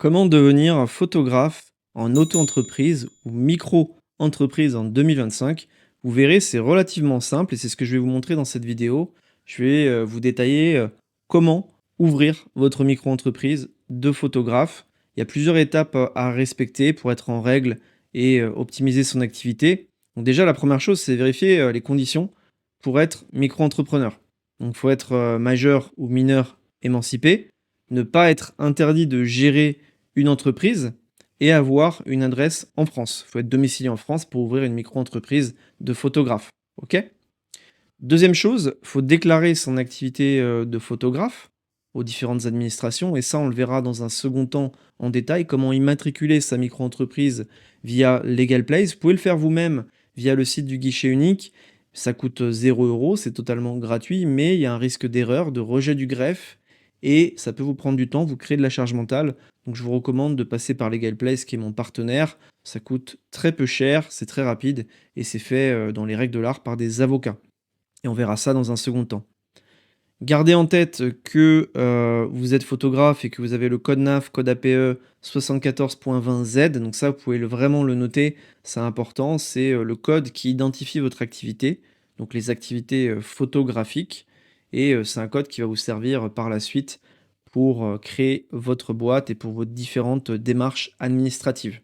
Comment devenir photographe en auto-entreprise ou micro-entreprise en 2025? Vous verrez, c'est relativement simple et c'est ce que je vais vous montrer dans cette vidéo. Je vais vous détailler comment ouvrir votre micro-entreprise de photographe. Il y a plusieurs étapes à respecter pour être en règle et optimiser son activité. Donc déjà, la première chose, c'est vérifier les conditions pour être micro-entrepreneur. Donc, il faut être majeur ou mineur émancipé, ne pas être interdit de gérer une entreprise et avoir une adresse en France. Il faut être domicilié en France pour ouvrir une micro-entreprise de photographe. OK? Deuxième chose, il faut déclarer son activité de photographe aux différentes administrations. Et ça, on le verra dans un second temps en détail, comment immatriculer sa micro-entreprise via Legal Place. Vous pouvez le faire vous-même via le site du guichet unique. Ça coûte 0 €, c'est totalement gratuit, mais il y a un risque d'erreur, de rejet du greffe, et ça peut vous prendre du temps, vous créer de la charge mentale. Donc je vous recommande de passer par Legal Place, qui est mon partenaire. Ça coûte très peu cher, c'est très rapide, et c'est fait dans les règles de l'art par des avocats. Et on verra ça dans un second temps. Gardez en tête que vous êtes photographe et que vous avez le code NAF, code APE 74.20Z. Donc ça, vous pouvez vraiment le noter, c'est important. C'est le code qui identifie votre activité, donc les activités photographiques. Et c'est un code qui va vous servir par la suite pour créer votre boîte et pour vos différentes démarches administratives.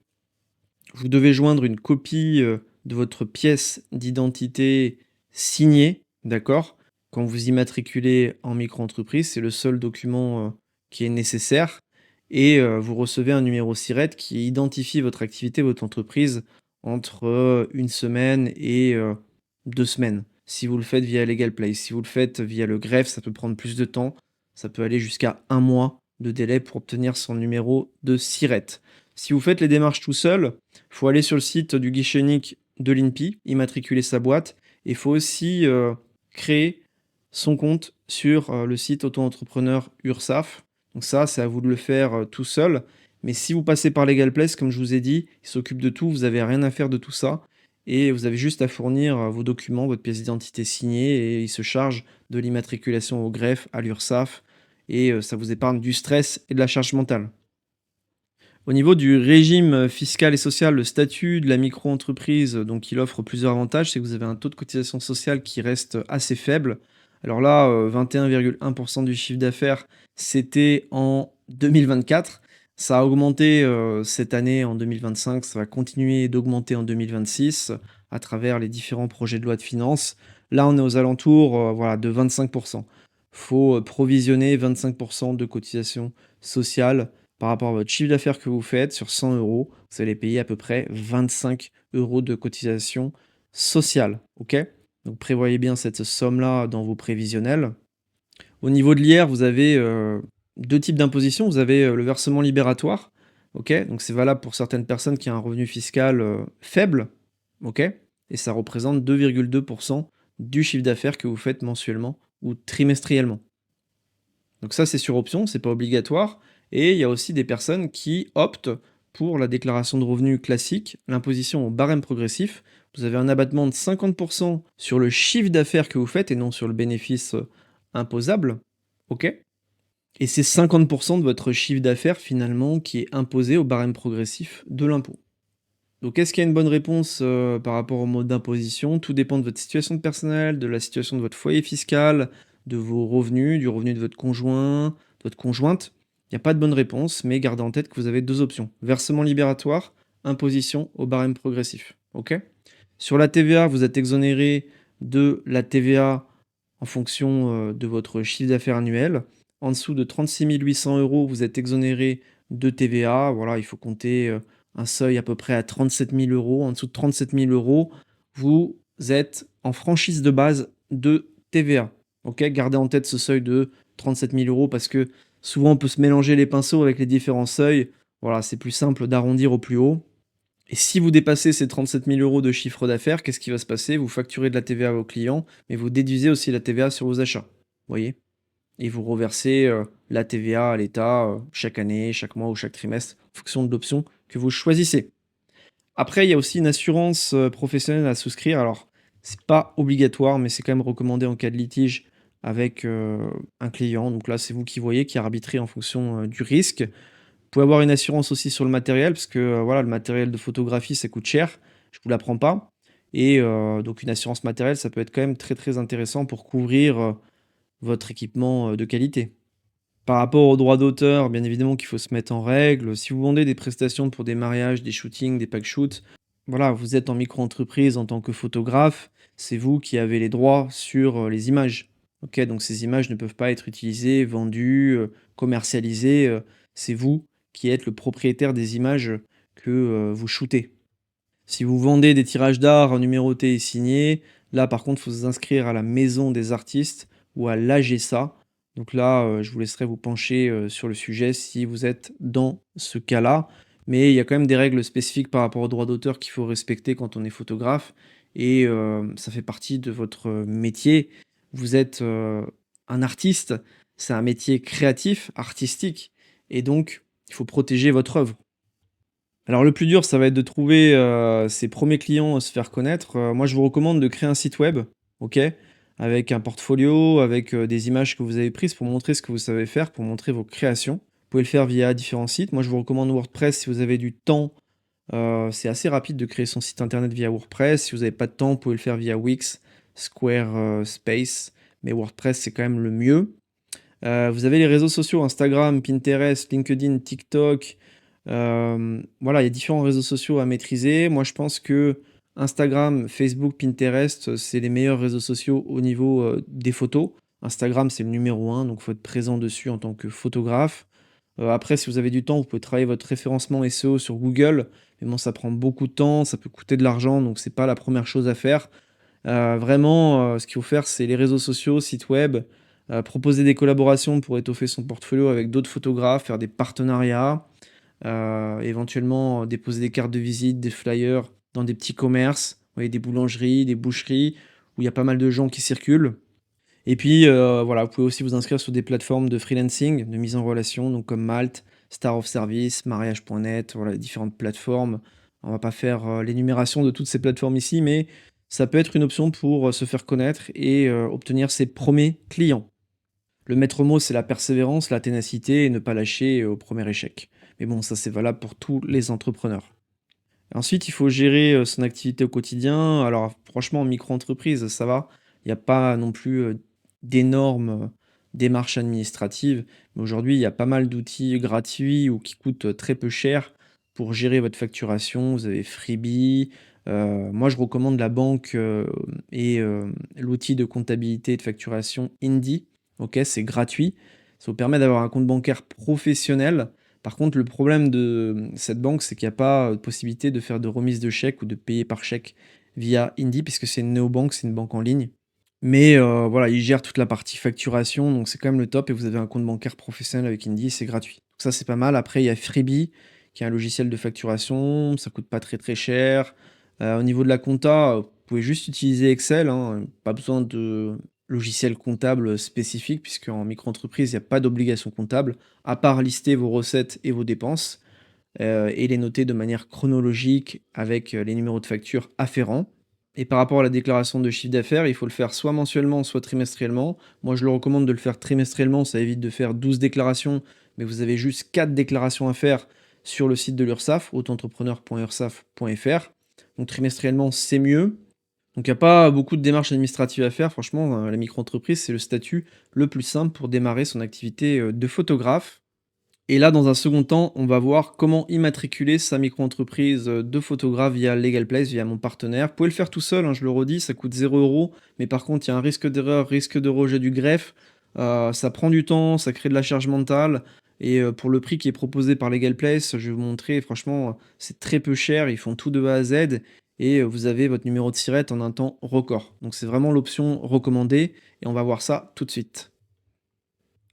Vous devez joindre une copie de votre pièce d'identité signée, d'accord? Quand vous immatriculez en micro-entreprise, c'est le seul document qui est nécessaire. Et vous recevez un numéro SIRET qui identifie votre activité, votre entreprise, entre une semaine et 2 semaines. Si vous le faites via Legal Place, si vous le faites via le greffe, ça peut prendre plus de temps. Ça peut aller jusqu'à 1 mois de délai pour obtenir son numéro de SIRET. Si vous faites les démarches tout seul, il faut aller sur le site du guichet unique de l'INPI, immatriculer sa boîte. Il faut aussi créer son compte sur le site auto-entrepreneur URSSAF. Donc ça, c'est à vous de le faire tout seul. Mais si vous passez par Legal Place, comme je vous ai dit, il s'occupe de tout, vous n'avez rien à faire de tout ça. Et vous avez juste à fournir vos documents, votre pièce d'identité signée, et il se charge de l'immatriculation au greffe, à l'URSSAF. Et ça vous épargne du stress et de la charge mentale. Au niveau du régime fiscal et social, le statut de la micro-entreprise, donc il offre plusieurs avantages. C'est que vous avez un taux de cotisation sociale qui reste assez faible. Alors là, 21,1 % du chiffre d'affaires, c'était en 2024. Ça a augmenté cette année en 2025, ça va continuer d'augmenter en 2026 à travers les différents projets de loi de finances. Là, on est aux alentours voilà, de 25 %. Faut provisionner 25 % de cotisation sociale par rapport à votre chiffre d'affaires que vous faites. Sur 100 €, vous allez payer à peu près 25 € de cotisation sociale. OK? Donc prévoyez bien cette somme-là dans vos prévisionnels. Au niveau de l'IR, vous avez 2 types d'imposition. Vous avez le versement libératoire. OK? Donc c'est valable pour certaines personnes qui ont un revenu fiscal faible. OK? Et ça représente 2,2 % du chiffre d'affaires que vous faites mensuellement ou trimestriellement. Donc ça, c'est sur option, c'est pas obligatoire. Et il y a aussi des personnes qui optent pour la déclaration de revenus classique, l'imposition au barème progressif. Vous avez un abattement de 50 % sur le chiffre d'affaires que vous faites et non sur le bénéfice imposable. OK? Et c'est 50 % de votre chiffre d'affaires finalement qui est imposé au barème progressif de l'impôt. Donc est-ce qu'il y a une bonne réponse par rapport au mode d'imposition? Tout dépend de votre situation personnelle, de la situation de votre foyer fiscal, de vos revenus, du revenu de votre conjoint, de votre conjointe. Il n'y a pas de bonne réponse, mais gardez en tête que vous avez 2 options: versement libératoire, imposition au barème progressif. OK? Sur la TVA, vous êtes exonéré de la TVA en fonction de votre chiffre d'affaires annuel. En dessous de 36 800 €, vous êtes exonéré de TVA. Voilà, il faut compter un seuil à peu près à 37 000 €. En dessous de 37 000 €, vous êtes en franchise de base de TVA. OK? Gardez en tête ce seuil de 37 000 € parce que souvent on peut se mélanger les pinceaux avec les différents seuils. Voilà, c'est plus simple d'arrondir au plus haut. Et si vous dépassez ces 37 000 € de chiffre d'affaires, qu'est-ce qui va se passer? Vous facturez de la TVA à vos clients, mais vous déduisez aussi la TVA sur vos achats. Voyez? Et vous reversez la TVA à l'État chaque année, chaque mois ou chaque trimestre, en fonction de l'option que vous choisissez. Après, il y a aussi une assurance professionnelle à souscrire. Alors, c'est pas obligatoire, mais c'est quand même recommandé en cas de litige avec un client. Donc là, c'est vous qui voyez, qui arbitrez en fonction du risque. pouvez avoir une assurance aussi sur le matériel parce que, voilà, le matériel de photographie, ça coûte cher, je vous l'apprends pas et donc une assurance matérielle, ça peut être quand même très, très intéressant pour couvrir, votre équipement, de qualité. Par rapport aux droits d'auteur, bien évidemment qu'il faut se mettre en règle. Si vous vendez des prestations pour des mariages, des shootings, des pack shoots, voilà, vous êtes en micro-entreprise en tant que photographe, c'est vous qui avez les droits sur, les images. OK? Donc ces images ne peuvent pas être utilisées, vendues, commercialisées, c'est vous qui êtes le propriétaire des images que, vous shootez. Si vous vendez des tirages d'art numérotés et signés, là par contre, il faut vous inscrire à la maison des artistes ou à l'AGESA. Donc là, je vous laisserai vous pencher, sur le sujet si vous êtes dans ce cas-là. Mais il y a quand même des règles spécifiques par rapport aux droits d'auteur qu'il faut respecter quand on est photographe et ça fait partie de votre métier. Vous êtes, un artiste, c'est un métier créatif, artistique et donc il faut protéger votre œuvre. Alors le plus dur, ça va être de trouver, ses premiers clients, se faire connaître. Moi, je vous recommande de créer un site web, OK? Avec un portfolio, avec, des images que vous avez prises pour montrer ce que vous savez faire, pour montrer vos créations. Vous pouvez le faire via différents sites. Moi, je vous recommande WordPress si vous avez du temps, c'est assez rapide de créer son site internet via WordPress. Si vous n'avez pas de temps, vous pouvez le faire via Wix, Squarespace, mais WordPress, c'est quand même le mieux. Vous avez les réseaux sociaux Instagram, Pinterest, LinkedIn, TikTok. Voilà, il y a différents réseaux sociaux à maîtriser. Moi, je pense que Instagram, Facebook, Pinterest, c'est les meilleurs réseaux sociaux au niveau, des photos. Instagram, c'est le numéro un, donc il faut être présent dessus en tant que photographe. Après, si vous avez du temps, vous pouvez travailler votre référencement SEO sur Google, mais bon, ça prend beaucoup de temps, ça peut coûter de l'argent, donc c'est pas la première chose à faire. Vraiment, ce qu'il faut faire, c'est les réseaux sociaux, site web, proposer des collaborations pour étoffer son portfolio avec d'autres photographes, faire des partenariats, éventuellement déposer des cartes de visite, des flyers dans des petits commerces, vous voyez, des boulangeries, des boucheries, où il y a pas mal de gens qui circulent. Et puis, voilà, vous pouvez aussi vous inscrire sur des plateformes de freelancing, de mise en relation, donc comme Malte, Star of Service, Mariage.net, voilà, les différentes plateformes. On va pas faire, l'énumération de toutes ces plateformes ici, mais ça peut être une option pour, se faire connaître et obtenir ses premiers clients. Le maître mot, c'est la persévérance, la ténacité et ne pas lâcher, au premier échec. Mais bon, ça, c'est valable pour tous les entrepreneurs. Ensuite, il faut gérer, son activité au quotidien. Alors franchement, en micro-entreprise, ça va. Il n'y a pas non plus, d'énormes, démarches administratives. Mais aujourd'hui, il y a pas mal d'outils gratuits ou qui coûtent, très peu cher pour gérer votre facturation. Vous avez Freebie, moi je recommande la banque, et l'outil de comptabilité et de facturation Indy. OK, c'est gratuit. Ça vous permet d'avoir un compte bancaire professionnel. Par contre, le problème de cette banque, c'est qu'il y a pas, de possibilité de faire de remise de chèque ou de payer par chèque via Indy puisque c'est une néobanque, c'est une banque en ligne. Mais voilà, ils gèrent toute la partie facturation, donc c'est quand même le top et vous avez un compte bancaire professionnel avec Indy, c'est gratuit. Donc ça, c'est pas mal. Après, il y a Freebie, qui est un logiciel de facturation, ça coûte pas très, très cher. Au niveau de la compta, vous pouvez juste utiliser Excel, hein, pas besoin de logiciel comptable spécifique puisqu'en micro-entreprise, il y a pas d'obligation comptable, à part lister vos recettes et vos dépenses, et les noter de manière chronologique avec, les numéros de facture afférents. Et par rapport à la déclaration de chiffre d'affaires, il faut le faire soit mensuellement, soit trimestriellement. Moi, je le recommande de le faire trimestriellement, ça évite de faire 12 déclarations, mais vous avez juste 4 déclarations à faire sur le site de l'URSSAF, auto-entrepreneur.ursaf.fr. Donc trimestriellement, c'est mieux. Donc il n'y a pas beaucoup de démarches administratives à faire. Franchement, la micro-entreprise, c'est le statut le plus simple pour démarrer son activité, de photographe. Et là, dans un second temps, on va voir comment immatriculer sa micro-entreprise, de photographe via LegalPlace, via mon partenaire. Vous pouvez le faire tout seul, hein, je le redis, ça coûte 0 €, mais par contre, il y a un risque d'erreur, risque de rejet du greffe. Ça prend du temps, ça crée de la charge mentale et pour le prix qui est proposé par LegalPlace, je vais vous montrer, franchement, c'est très peu cher. Ils font tout de A à Z et vous avez votre numéro de SIRET en un temps record. Donc c'est vraiment l'option recommandée et on va voir ça tout de suite.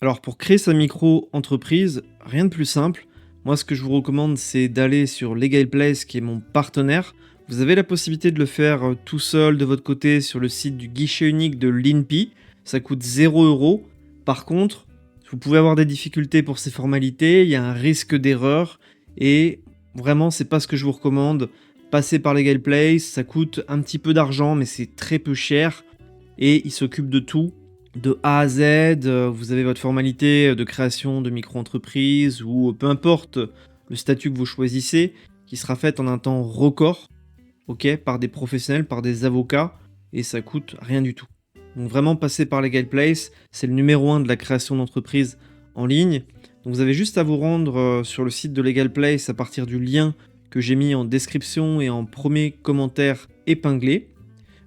Alors pour créer sa micro-entreprise, rien de plus simple. Moi, ce que je vous recommande, c'est d'aller sur LegalPlace, qui est mon partenaire. Vous avez la possibilité de le faire tout seul de votre côté sur le site du guichet unique de l'INPI. Ça coûte 0 €. Par contre, vous pouvez avoir des difficultés pour ces formalités. Il y a un risque d'erreur et vraiment, c'est pas ce que je vous recommande. Passer par LegalPlace, ça coûte un petit peu d'argent, mais c'est très peu cher et il s'occupe de tout. de A à Z, vous avez votre formalité de création de micro-entreprise ou peu importe le statut que vous choisissez, qui sera faite en un temps record, ok, par des professionnels, par des avocats, et ça coûte rien du tout. Donc vraiment passer par Legal Place, c'est le numéro 1 de la création d'entreprise en ligne. Donc vous avez juste à vous rendre sur le site de Legal Place à partir du lien que j'ai mis en description et en premier commentaire épinglé.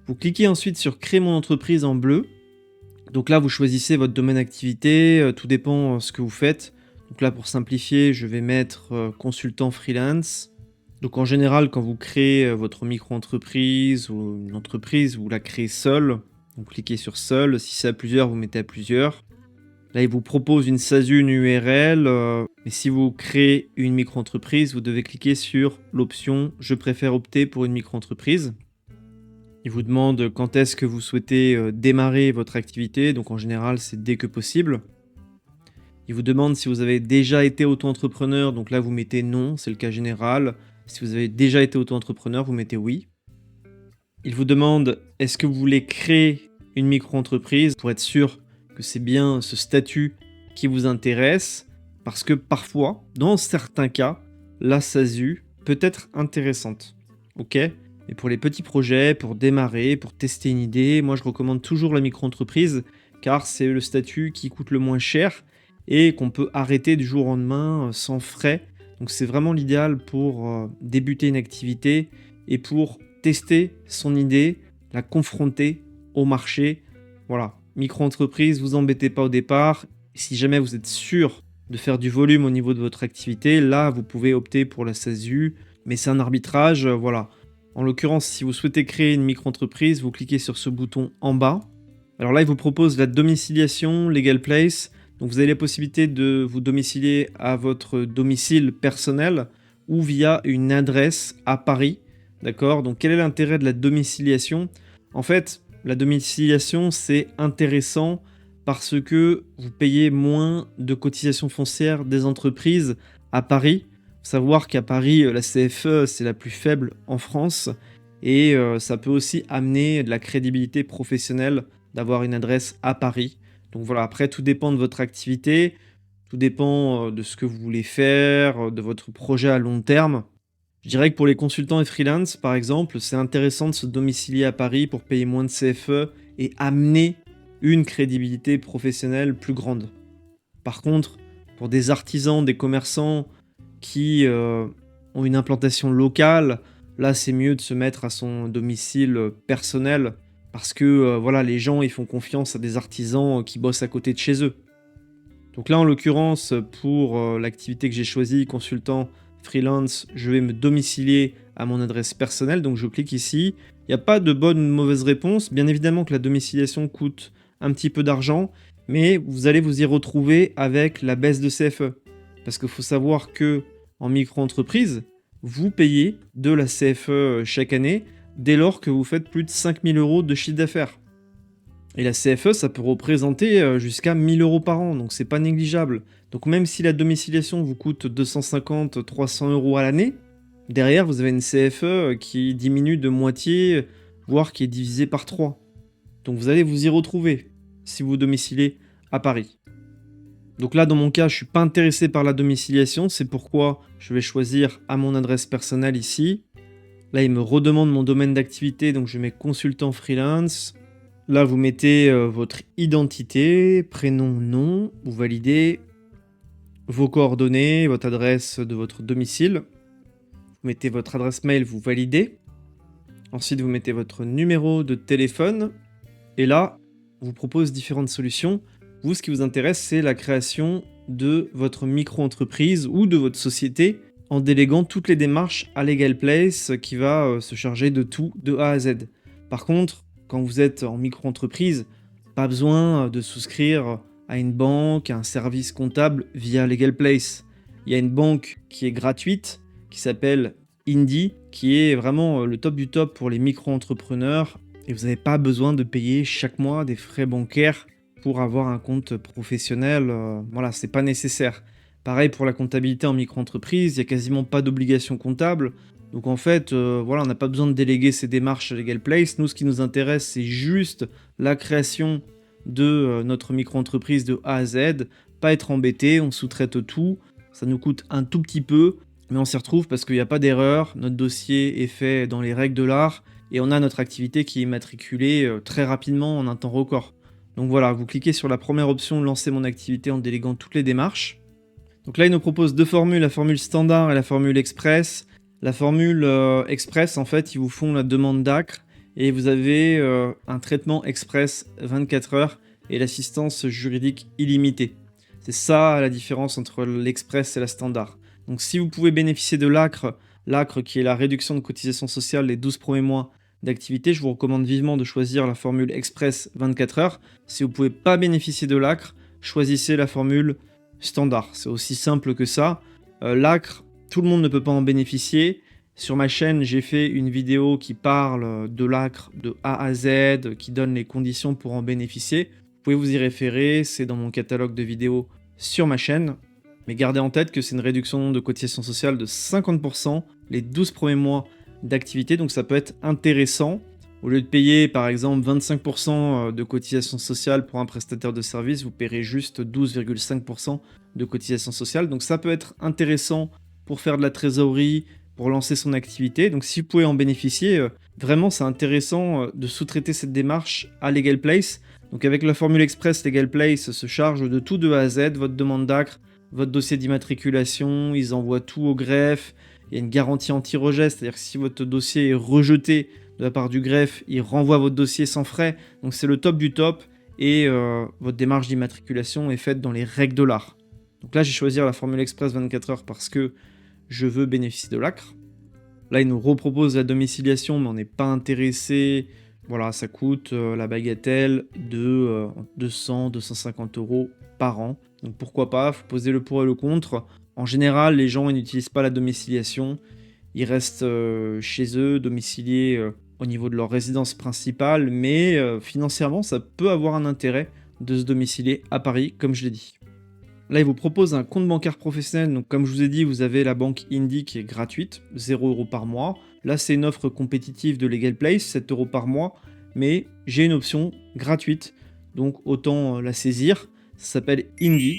Vous cliquez ensuite sur créer mon entreprise en bleu. Donc là vous choisissez votre domaine d'activité, tout dépend ce que vous faites. Donc là pour simplifier, je vais mettre consultant freelance. Donc en général, quand vous créez votre micro-entreprise ou une entreprise, vous la créez seule. Vous cliquez sur seul. Si c'est à plusieurs, vous mettez à plusieurs. Là, il vous propose une SASU, une URL. Mais si vous créez une micro-entreprise, vous devez cliquer sur l'option « Je préfère opter pour une micro-entreprise ». Il vous demande quand est-ce que vous souhaitez démarrer votre activité. Donc en général, c'est dès que possible. Il vous demande si vous avez déjà été auto-entrepreneur. Donc là, vous mettez non, c'est le cas général. Si vous avez déjà été auto-entrepreneur, vous mettez oui. Il vous demande est-ce que vous voulez créer une micro-entreprise pour être sûr que c'est bien ce statut qui vous intéresse. Parce que parfois, dans certains cas, la SASU peut être intéressante. Ok ? Mais pour les petits projets, pour démarrer, pour tester une idée, moi je recommande toujours la micro-entreprise car c'est le statut qui coûte le moins cher et qu'on peut arrêter du jour au lendemain sans frais. Donc c'est vraiment l'idéal pour débuter une activité et pour tester son idée, la confronter au marché. Voilà, micro-entreprise, vous embêtez pas au départ. Si jamais vous êtes sûr de faire du volume au niveau de votre activité, là vous pouvez opter pour la SASU, mais c'est un arbitrage, voilà. En l'occurrence, si vous souhaitez créer une micro-entreprise, vous cliquez sur ce bouton en bas. Alors là, il vous propose la domiciliation, Legal Place. Donc vous avez la possibilité de vous domicilier à votre domicile personnel ou via une adresse à Paris. D'accord ? Donc quel est l'intérêt de la domiciliation ? En fait, la domiciliation, c'est intéressant parce que vous payez moins de cotisations foncières des entreprises à Paris. Faut savoir qu'à Paris, la CFE, c'est la plus faible en France. Et ça peut aussi amener de la crédibilité professionnelle d'avoir une adresse à Paris. Donc voilà, après, tout dépend de votre activité, tout dépend de ce que vous voulez faire, de votre projet à long terme. Je dirais que pour les consultants et freelance, par exemple, c'est intéressant de se domicilier à Paris pour payer moins de CFE et amener une crédibilité professionnelle plus grande. Par contre, pour des artisans, des commerçants qui ont une implantation locale, là c'est mieux de se mettre à son domicile personnel parce que voilà, les gens ils font confiance à des artisans qui bossent à côté de chez eux. Donc là en l'occurrence pour l'activité que j'ai choisie, consultant freelance, je vais me domicilier à mon adresse personnelle, donc je clique ici. Il n'y a pas de bonne ou de mauvaise réponse, bien évidemment que la domiciliation coûte un petit peu d'argent, mais vous allez vous y retrouver avec la baisse de CFE. Parce qu'il faut savoir que en micro-entreprise, vous payez de la CFE chaque année dès lors que vous faites plus de 5 000 € de chiffre d'affaires. Et la CFE, ça peut représenter jusqu'à 1 000 € par an, donc c'est pas négligeable. Donc même si la domiciliation vous coûte 250, 300 € à l'année, derrière vous avez une CFE qui diminue de moitié, voire qui est divisée par 3. Donc vous allez vous y retrouver si vous domiciliez à Paris. Donc là, dans mon cas, je suis pas intéressé par la domiciliation, c'est pourquoi je vais choisir à mon adresse personnelle ici. Là, il me redemande mon domaine d'activité, donc je mets consultant freelance. Là, vous mettez votre identité, prénom, nom, vous validez vos coordonnées, votre adresse de votre domicile. Vous mettez votre adresse mail, vous validez. Ensuite, vous mettez votre numéro de téléphone. Et là, on vous propose différentes solutions. Vous, ce qui vous intéresse, c'est la création de votre micro-entreprise ou de votre société en déléguant toutes les démarches à Legal Place qui va se charger de tout de A à Z. Par contre, quand vous êtes en micro-entreprise, pas besoin de souscrire à une banque, à un service comptable via Legal Place. Il y a une banque qui est gratuite, qui s'appelle Indie, qui est vraiment le top du top pour les micro-entrepreneurs. Et vous n'avez pas besoin de payer chaque mois des frais bancaires pour avoir un compte professionnel. Voilà, c'est pas nécessaire. Pareil pour la comptabilité en micro-entreprise, il n'y a quasiment pas d'obligation comptable. Donc en fait, voilà, on n'a pas besoin de déléguer ces démarches à Legal Place. Nous, ce qui nous intéresse, c'est juste la création de notre micro-entreprise de A à Z, pas être embêté, on sous-traite tout, ça nous coûte un tout petit peu, mais on s'y retrouve parce qu'il n'y a pas d'erreur, notre dossier est fait dans les règles de l'art, et on a notre activité qui est immatriculée très rapidement en un temps record. Donc voilà, vous cliquez sur la première option, lancer mon activité en déléguant toutes les démarches. Donc là, il nous propose deux formules, la formule standard et la formule express. La formule express, en fait, ils vous font la demande d'ACRE et vous avez un traitement express 24 heures et l'assistance juridique illimitée. C'est ça la différence entre l'express et la standard. Donc si vous pouvez bénéficier de l'ACRE qui est la réduction de cotisation sociale les 12 premiers mois d'activité, je vous recommande vivement de choisir la formule express 24 heures. Si vous ne pouvez pas bénéficier de l'ACRE, choisissez la formule standard. C'est aussi simple que ça. L'ACRE, tout le monde ne peut pas en bénéficier. Sur ma chaîne, j'ai fait une vidéo qui parle de l'ACRE de A à Z, qui donne les conditions pour en bénéficier. Vous pouvez vous y référer, c'est dans mon catalogue de vidéos sur ma chaîne. Mais gardez en tête que c'est une réduction de cotisation sociale de 50% les 12 premiers mois d'activité, donc ça peut être intéressant. Au lieu de payer par exemple 25% de cotisation sociale pour un prestataire de service, vous paierez juste 12,5% de cotisation sociale. Donc ça peut être intéressant pour faire de la trésorerie, pour lancer son activité. Donc si vous pouvez en bénéficier, vraiment c'est intéressant de sous-traiter cette démarche à Legal Place. Donc avec la formule express, Legal Place se charge de tout de A à Z, votre demande d'ACRE, votre dossier d'immatriculation, ils envoient tout au greffe. Il y a une garantie anti-rejet, c'est-à-dire que si votre dossier est rejeté de la part du greffe, il renvoie votre dossier sans frais. Donc c'est le top du top et votre démarche d'immatriculation est faite dans les règles de l'art. Donc là, j'ai choisi la formule express 24 heures parce que je veux bénéficier de l'ACRE. Là, il nous repropose la domiciliation, mais on n'est pas intéressé. Voilà, ça coûte la bagatelle de 200-250 € par an. Donc pourquoi pas, faut poser le pour et le contre. En général, les gens ils n'utilisent pas la domiciliation. Ils restent chez eux, domiciliés au niveau de leur résidence principale, mais financièrement, ça peut avoir un intérêt de se domicilier à Paris, comme je l'ai dit. Là, il vous propose un compte bancaire professionnel. Donc, comme je vous ai dit, vous avez la banque Indie qui est gratuite, 0 € par mois. Là, c'est une offre compétitive de Legal Place, 7 € par mois. Mais j'ai une option gratuite, donc autant la saisir. Ça s'appelle Indie.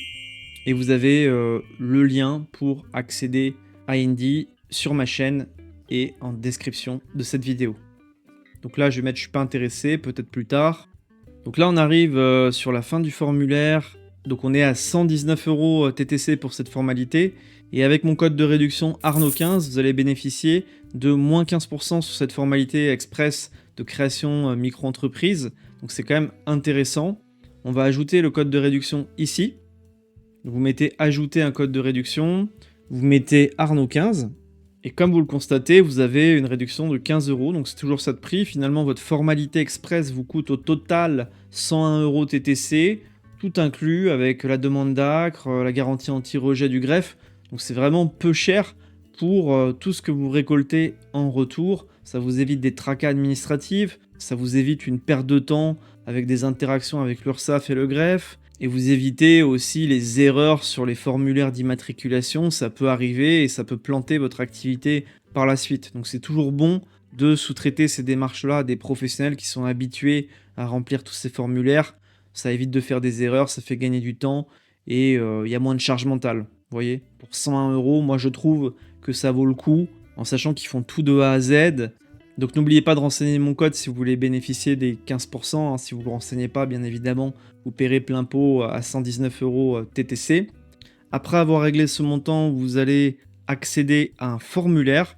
Et vous avez le lien pour accéder à Indie sur ma chaîne et en description de cette vidéo. Donc là, je vais mettre je suis pas intéressé, peut-être plus tard. Donc là, on arrive sur la fin du formulaire. Donc on est à 119 € TTC pour cette formalité. Et avec mon code de réduction Arnaud15, vous allez bénéficier de moins 15% sur cette formalité express de création micro-entreprise. Donc c'est quand même intéressant. On va ajouter le code de réduction ici. Vous mettez ajouter un code de réduction. Vous mettez Arnaud15. Et comme vous le constatez, vous avez une réduction de 15 €, donc c'est toujours ça de prix. Finalement, votre formalité express vous coûte au total 101 € TTC, tout inclus avec la demande d'ACRE, la garantie anti-rejet du greffe. Donc c'est vraiment peu cher pour tout ce que vous récoltez en retour. Ça vous évite des tracas administratifs, ça vous évite une perte de temps avec des interactions avec l'URSSAF et le greffe. Et vous évitez aussi les erreurs sur les formulaires d'immatriculation, ça peut arriver et ça peut planter votre activité par la suite. Donc c'est toujours bon de sous-traiter ces démarches-là à des professionnels qui sont habitués à remplir tous ces formulaires. Ça évite de faire des erreurs, ça fait gagner du temps et il y a moins de charge mentale. Vous voyez, pour 101 €, moi je trouve que ça vaut le coup, en sachant qu'ils font tout de A à Z. Donc n'oubliez pas de renseigner mon code si vous voulez bénéficier des 15%. Si vous ne le renseignez pas, bien évidemment, vous paierez plein pot à 119 € TTC. Après avoir réglé ce montant, vous allez accéder à un formulaire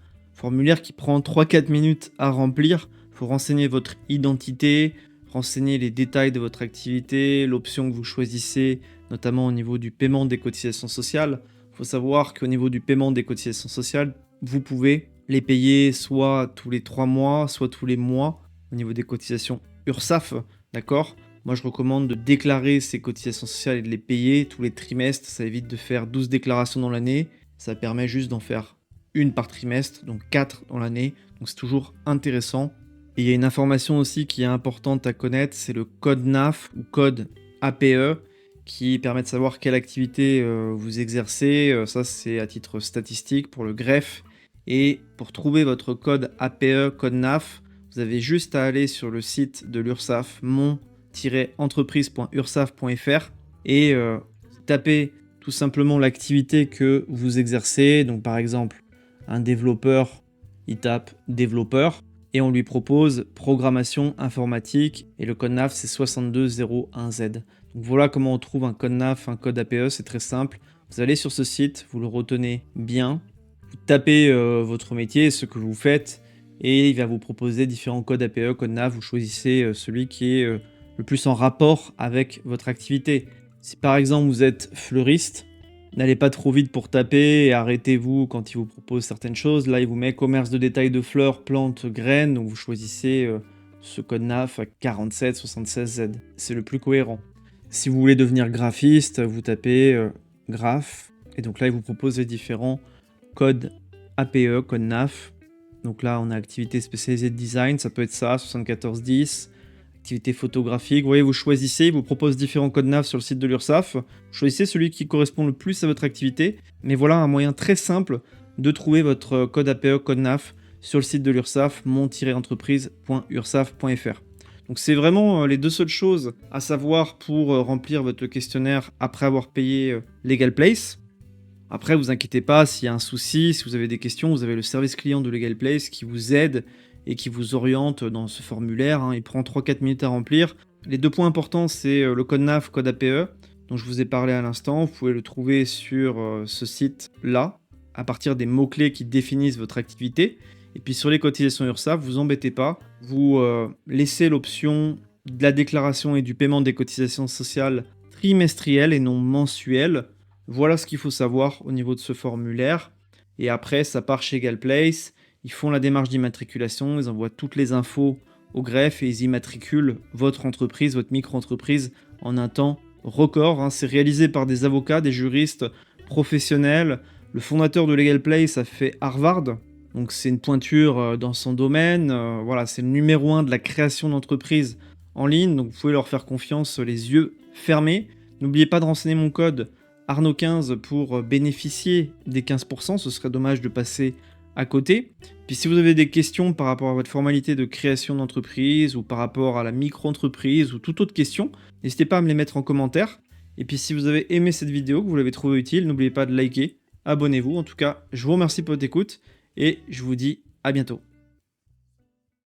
qui prend 3-4 minutes à remplir. Il faut renseigner votre identité, renseigner les détails de votre activité, l'option que vous choisissez, notamment au niveau du paiement des cotisations sociales. Il faut savoir qu'au niveau du paiement des cotisations sociales, vous pouvez les payer soit tous les 3 mois, soit tous les mois au niveau des cotisations URSSAF, d'accord ? Moi, je recommande de déclarer ces cotisations sociales et de les payer tous les trimestres. Ça évite de faire 12 déclarations dans l'année. Ça permet juste d'en faire une par trimestre, donc 4 dans l'année. Donc, c'est toujours intéressant. Et il y a une information aussi qui est importante à connaître, c'est le code NAF ou code APE qui permet de savoir quelle activité vous exercez. Ça, c'est à titre statistique pour le greffe. Et pour trouver votre code APE, code NAF, vous avez juste à aller sur le site de l'URSSAF, mon monter-entreprise.ursaf.fr et tapez tout simplement l'activité que vous exercez. Donc par exemple, un développeur, il tape développeur et on lui propose programmation informatique et le code NAF c'est 6201Z. Donc voilà comment on trouve un code NAF, un code APE, c'est très simple. Vous allez sur ce site, vous le retenez bien, vous tapez votre métier, ce que vous faites, et il va vous proposer différents codes APE, code NAF, vous choisissez celui qui est le plus en rapport avec votre activité. Si par exemple vous êtes fleuriste, n'allez pas trop vite pour taper et arrêtez-vous quand il vous propose certaines choses. Là, il vous met commerce de détail de fleurs, plantes, graines, donc vous choisissez ce code NAF à 4776Z. C'est le plus cohérent. Si vous voulez devenir graphiste, vous tapez graph, et donc là, il vous propose les différents codes APE, code NAF. Donc là, on a activité spécialisée de design, ça peut être ça, 7410. Activité photographique, vous voyez, vous choisissez, il vous propose différents codes NAF sur le site de l'URSSAF. Vous choisissez celui qui correspond le plus à votre activité. Mais voilà un moyen très simple de trouver votre code APE, code NAF sur le site de l'URSSAF, mon-entreprise.ursaf.fr. Donc c'est vraiment les deux seules choses à savoir pour remplir votre questionnaire après avoir payé Legal Place. Après, vous inquiétez pas, s'il y a un souci, si vous avez des questions, vous avez le service client de Legal Place qui vous aide et qui vous oriente dans ce formulaire. Il prend 3-4 minutes à remplir. Les deux points importants, c'est le code NAF, code APE, dont je vous ai parlé à l'instant. Vous pouvez le trouver sur ce site-là, à partir des mots-clés qui définissent votre activité. Et puis sur les cotisations URSSAF, vous embêtez pas. Vous laissez l'option de la déclaration et du paiement des cotisations sociales trimestrielles et non mensuelles. Voilà ce qu'il faut savoir au niveau de ce formulaire. Et après, ça part chez Legal Place. Ils font la démarche d'immatriculation, ils envoient toutes les infos au greffe et ils immatriculent votre entreprise, votre micro-entreprise en un temps record. C'est réalisé par des avocats, des juristes professionnels. Le fondateur de Legal Place a fait Harvard, donc c'est une pointure dans son domaine. Voilà, c'est le numéro 1 de la création d'entreprises en ligne, donc vous pouvez leur faire confiance les yeux fermés. N'oubliez pas de renseigner mon code Arnaud15 pour bénéficier des 15%, ce serait dommage de passer à côté. Puis si vous avez des questions par rapport à votre formalité de création d'entreprise ou par rapport à la micro-entreprise ou toute autre question, n'hésitez pas à me les mettre en commentaire. Et puis si vous avez aimé cette vidéo, que vous l'avez trouvée utile, n'oubliez pas de liker, abonnez-vous. En tout cas, je vous remercie pour votre écoute et je vous dis à bientôt.